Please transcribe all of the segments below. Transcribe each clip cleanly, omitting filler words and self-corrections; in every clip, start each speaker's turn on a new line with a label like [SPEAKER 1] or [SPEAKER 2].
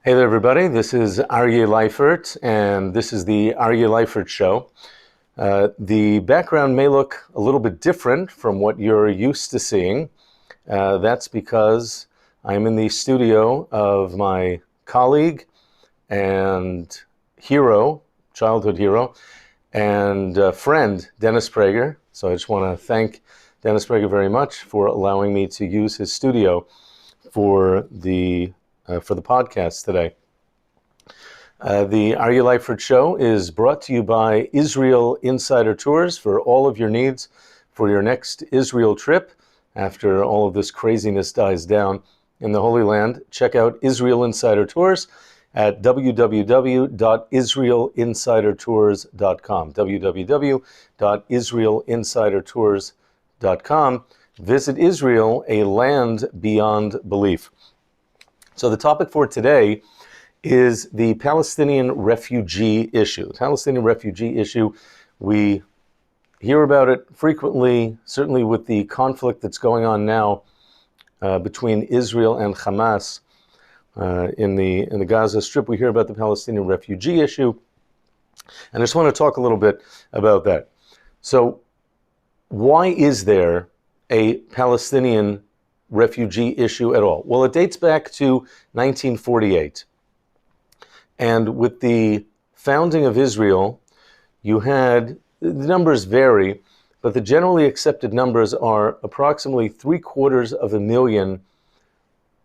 [SPEAKER 1] Hey there, everybody. This is Aryeh Leifert, and this is the Aryeh Leifert Show. The background may look a little bit different from what you're used to seeing. That's because I'm in the studio of my colleague and hero, childhood hero, and friend, Dennis Prager. So I just want to thank Dennis Prager very much for allowing me to use his studio for the podcast today. The Aryeh Leifert Show is brought to you by Israel Insider Tours for all of your needs for your next Israel trip. After all of this craziness dies down in the Holy Land, check out Israel Insider Tours at www.israelinsidertours.com. www.israelinsidertours.com. Visit Israel, a land beyond belief. So the topic for today is the Palestinian refugee issue. The Palestinian refugee issue, we hear about it frequently, certainly with the conflict that's going on now between Israel and Hamas in the Gaza Strip. We hear about the Palestinian refugee issue, and I just want to talk a little bit about that. So why is there a Palestinian refugee issue at all? Well, it dates back to 1948. And with the founding of Israel, you had, the numbers vary, but the generally accepted numbers are approximately 750,000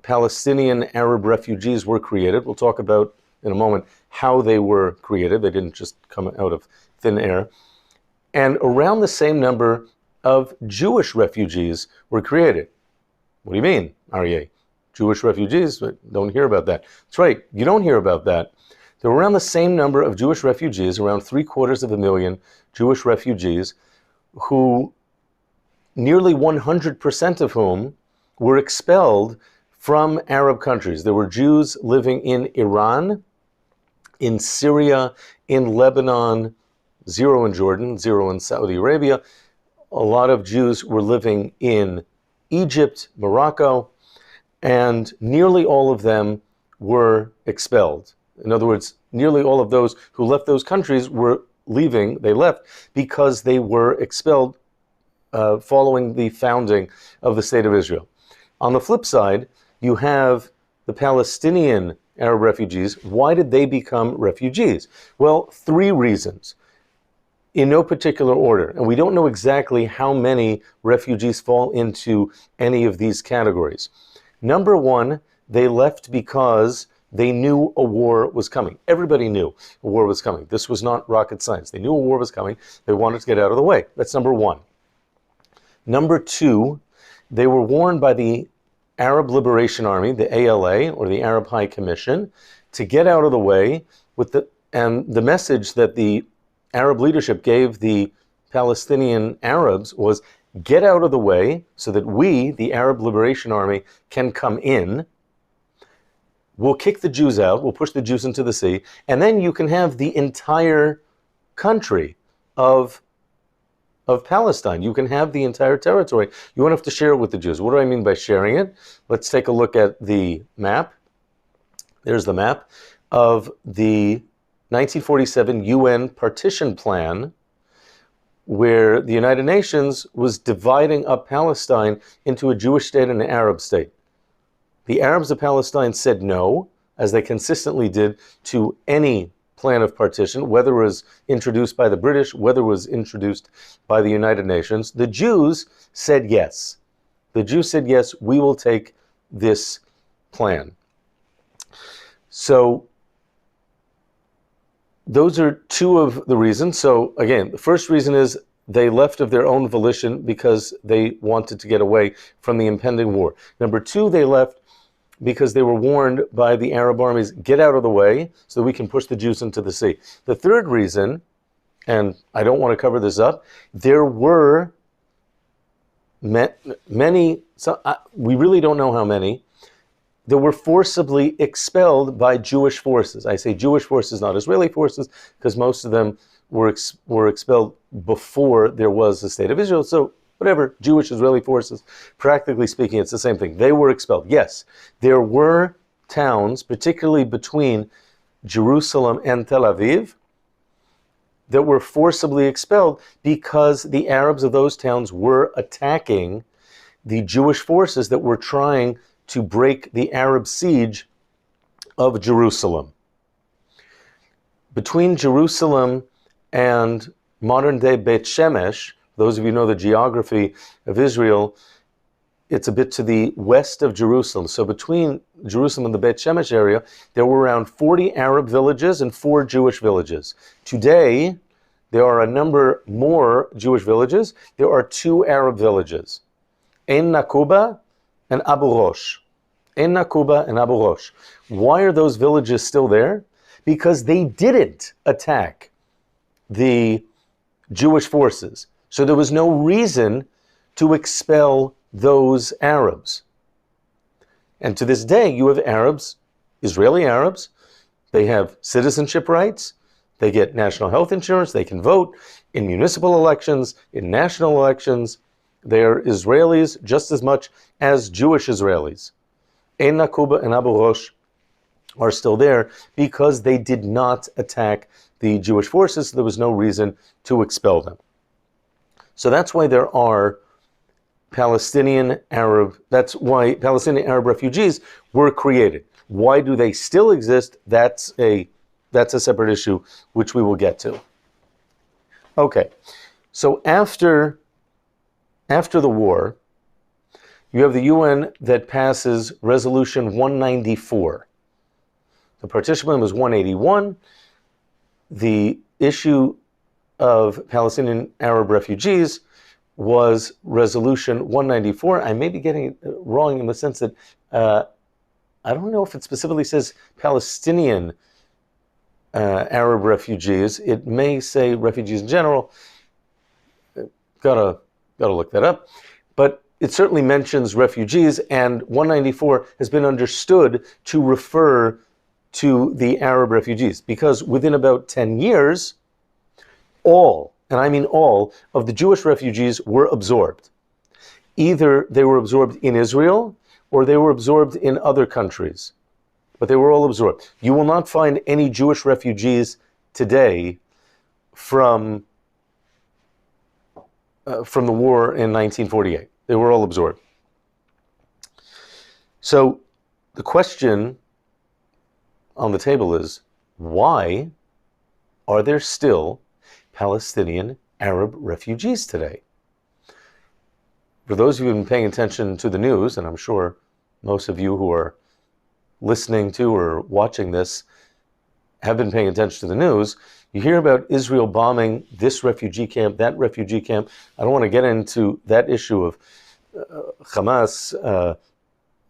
[SPEAKER 1] Palestinian Arab refugees were created. We'll talk about in a moment how they were created. They didn't just come out of thin air. And around the same number of Jewish refugees were created. What do you mean, Aryeh? Jewish refugees? Don't hear about that. That's right, you don't hear about that. There were around the same number of Jewish refugees, around 750,000 Jewish refugees, who nearly 100% of whom were expelled from Arab countries. There were Jews living in Iran, in Syria, in Lebanon, 0 in Jordan, 0 in Saudi Arabia. A lot of Jews were living in Egypt, Morocco, and nearly all of them were expelled. In other words, nearly all of those who left those countries were leaving, they left because they were expelled following the founding of the State of Israel. On the flip side, you have the Palestinian Arab refugees. Why did they become refugees? Well, 3 reasons, in no particular order. And we don't know exactly how many refugees fall into any of these categories. Number 1, they left because they knew a war was coming. Everybody knew a war was coming. This was not rocket science. They knew a war was coming. They wanted to get out of the way. That's number 1. Number 2, they were warned by the Arab Liberation Army, the ALA, or the Arab High Commission, to get out of the way and the message that the Arab leadership gave the Palestinian Arabs was, get out of the way so that we, the Arab Liberation Army, can come in. We'll kick the Jews out, we'll push the Jews into the sea, and then you can have the entire country of Palestine. You can have the entire territory. You won't have to share it with the Jews. What do I mean by sharing it? Let's take a look at the map. There's the map of the 1947 UN partition plan, where the United Nations was dividing up Palestine into a Jewish state and an Arab state. The Arabs of Palestine said no, as they consistently did, to any plan of partition, whether it was introduced by the British, whether it was introduced by the United Nations. The Jews said yes. The Jews said yes, we will take this plan. So those are 2 of the reasons. So again, the first reason is they left of their own volition because they wanted to get away from the impending war. Number 2, they left because they were warned by the Arab armies, get out of the way so that we can push the Jews into the sea. The third reason, and I don't want to cover this up, there were many, we really don't know how many, that were forcibly expelled by Jewish forces. I say Jewish forces, not Israeli forces, because most of them were expelled before there was the State of Israel. So whatever, Jewish Israeli forces, practically speaking, it's the same thing. They were expelled. Yes, there were towns, particularly between Jerusalem and Tel Aviv, that were forcibly expelled because the Arabs of those towns were attacking the Jewish forces that were trying to break the Arab siege of Jerusalem. Between Jerusalem and modern-day Beit Shemesh, those of you who know the geography of Israel, it's a bit to the west of Jerusalem. So between Jerusalem and the Beit Shemesh area, there were around 40 Arab villages and 4 Jewish villages. Today, there are a number more Jewish villages. There are 2 Arab villages, Ein Nakuba and Abu Rosh. Ein Nakuba and Abu Rosh. Why are those villages still there? Because they didn't attack the Jewish forces. So there was no reason to expel those Arabs. And to this day, you have Arabs, Israeli Arabs, they have citizenship rights, they get national health insurance, they can vote in municipal elections, in national elections. They are Israelis just as much as Jewish Israelis. Ein Nakuba and Abu Rosh are still there because they did not attack the Jewish forces, so there was no reason to expel them. So that's why there are Palestinian Arab, that's why Palestinian Arab refugees were created. Why do they still exist? That's a separate issue, which we will get to. Okay, so after the war, you have the UN that passes Resolution 194. The partition plan was 181. The issue of Palestinian Arab refugees was Resolution 194. I may be getting it wrong in the sense that I don't know if it specifically says Palestinian Arab refugees. It may say refugees in general. Gotta look that up. But it certainly mentions refugees, and 194 has been understood to refer to the Arab refugees, because within about 10 years, all, and I mean all, of the Jewish refugees were absorbed. Either they were absorbed in Israel, or they were absorbed in other countries. But they were all absorbed. You will not find any Jewish refugees today from the war in 1948. They were all absorbed. So the question on the table is, why are there still Palestinian Arab refugees today? For those of you who have been paying attention to the news, and I'm sure most of you who are listening to or watching this have been paying attention to the news, you hear about Israel bombing this refugee camp, that refugee camp. I don't want to get into that issue of Hamas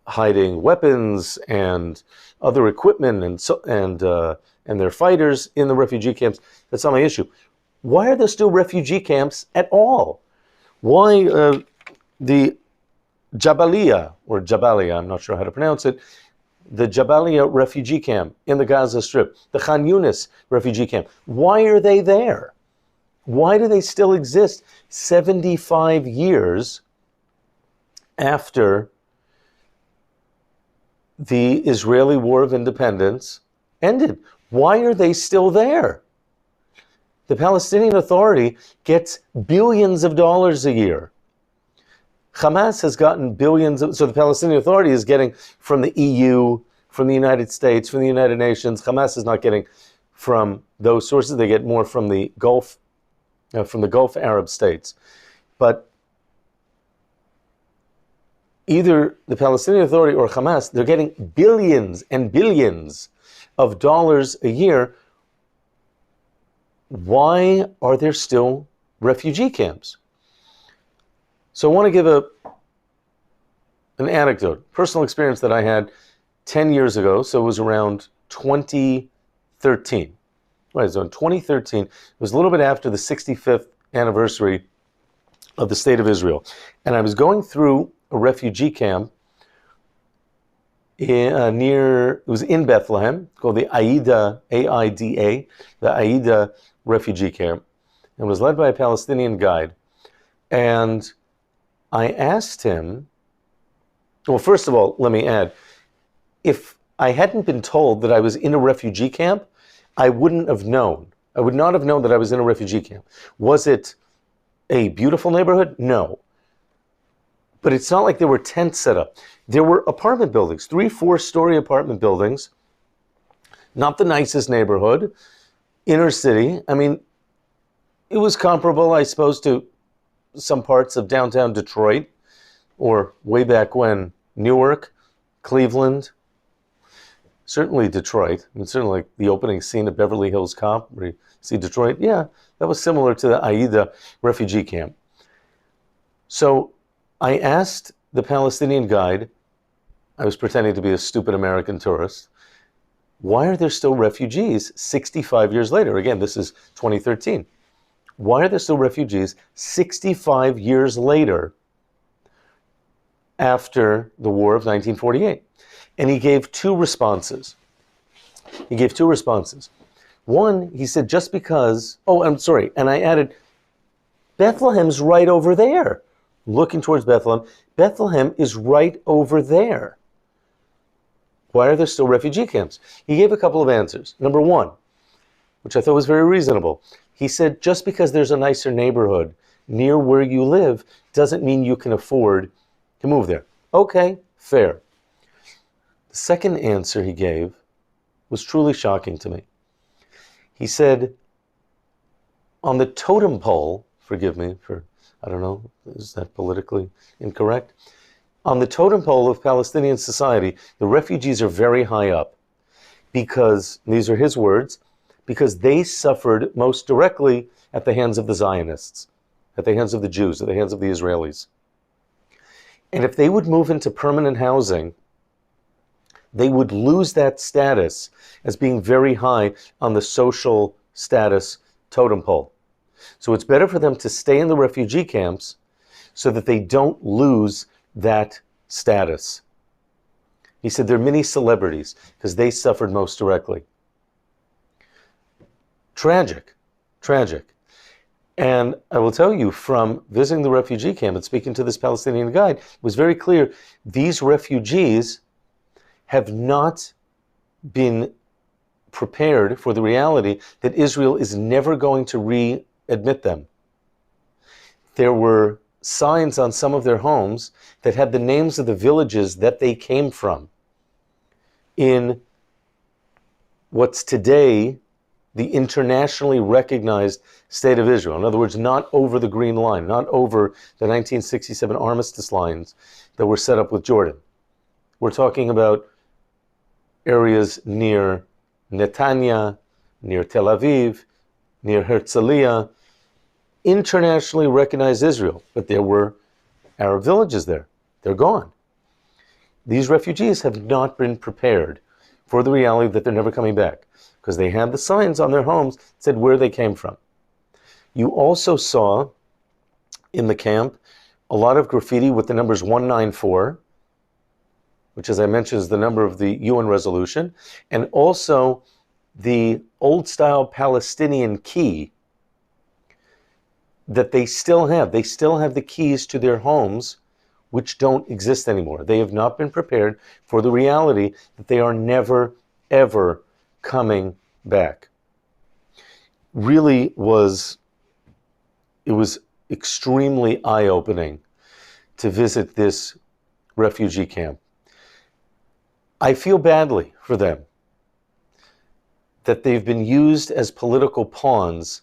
[SPEAKER 1] hiding weapons and other equipment and their fighters in the refugee camps. That's not my issue. Why are there still refugee camps at all? Why the Jabalia, or Jabalia, I'm not sure how to pronounce it, the Jabalia refugee camp in the Gaza Strip, the Khan Yunis refugee camp, why are they there? Why do they still exist 75 years after the Israeli War of Independence ended? Why are they still there? The Palestinian Authority gets billions of dollars a year. Hamas has gotten billions so the Palestinian Authority is getting from the EU, from the United States, from the United Nations. Hamas is not getting from those sources. They get more from the Gulf Arab states. But either the Palestinian Authority or Hamas, they're getting billions and billions of dollars a year. Why are there still refugee camps? So I want to give an anecdote, personal experience that I had 10 years ago. So it was around 2013. Right, so in 2013, it was a little bit after the 65th anniversary of the State of Israel. And I was going through a refugee camp it was in Bethlehem, called the Aida, A-I-D-A, the Aida refugee camp. It was led by a Palestinian guide. And I asked him, well, first of all, let me add, if I hadn't been told that I was in a refugee camp, I wouldn't have known. I would not have known that I was in a refugee camp. Was it a beautiful neighborhood? No. But it's not like there were tents set up. There were apartment buildings, 3-4-story apartment buildings, not the nicest neighborhood, inner city. I mean, it was comparable, I suppose, to some parts of downtown Detroit, or way back when, Newark, Cleveland, certainly Detroit. I mean, certainly like the opening scene of Beverly Hills Cop, where you see Detroit. Yeah, that was similar to the Aida refugee camp. So I asked the Palestinian guide, I was pretending to be a stupid American tourist, why are there still refugees 65 years later? Again, this is 2013. Why are there still refugees 65 years later after the war of 1948? And he gave two responses. One, he said, just because, and I added, Bethlehem's right over there. Looking towards Bethlehem. Bethlehem is right over there. Why are there still refugee camps? He gave a couple of answers. Number one, which I thought was very reasonable. He said, just because there's a nicer neighborhood near where you live doesn't mean you can afford to move there. Okay, fair. The second answer he gave was truly shocking to me. He said, on the totem pole, forgive me for, I don't know, is that politically incorrect? On the totem pole of Palestinian society, the refugees are very high up because, these are his words, because they suffered most directly at the hands of the Zionists, at the hands of the Jews, at the hands of the Israelis. And if they would move into permanent housing, they would lose that status as being very high on the social status totem pole. So it's better for them to stay in the refugee camps so that they don't lose that status. He said they're mini celebrities because they suffered most directly. Tragic. And I will tell you, from visiting the refugee camp and speaking to this Palestinian guide, it was very clear these refugees have not been prepared for the reality that Israel is never going to readmit them. There were signs on some of their homes that had the names of the villages that they came from in what's today the internationally recognized state of Israel. In other words, not over the Green Line, not over the 1967 armistice lines that were set up with Jordan. We're talking about areas near Netanya, near Tel Aviv, near Herzliya, internationally recognized Israel, but there were Arab villages there. They're gone. These refugees have not been prepared for the reality that they're never coming back because they had the signs on their homes that said where they came from. You also saw in the camp a lot of graffiti with the numbers 194, which, as I mentioned, is the number of the UN resolution, and also the old-style Palestinian key that they still have. They still have the keys to their homes, which don't exist anymore. They have not been prepared for the reality that they are never, ever coming back. It was extremely eye-opening to visit this refugee camp. I feel badly for them that they've been used as political pawns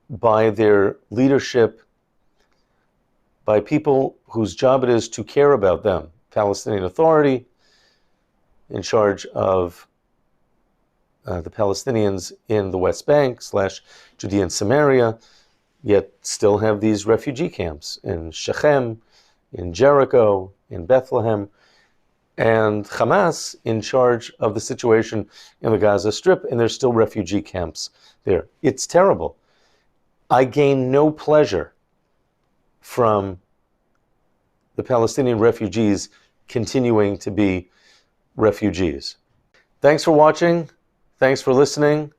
[SPEAKER 1] by their leadership, by people whose job it is to care about them. Palestinian Authority, in charge of the Palestinians in the West Bank / Judea and Samaria, yet still have these refugee camps in Shechem, in Jericho, in Bethlehem, and Hamas in charge of the situation in the Gaza Strip, and there's still refugee camps there. It's terrible. I gain no pleasure from the Palestinian refugees continuing to be refugees. Thanks for watching. Thanks for listening.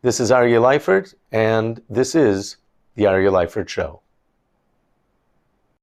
[SPEAKER 1] This is Aryeh Leifert, and this is the Aryeh Leifert Show.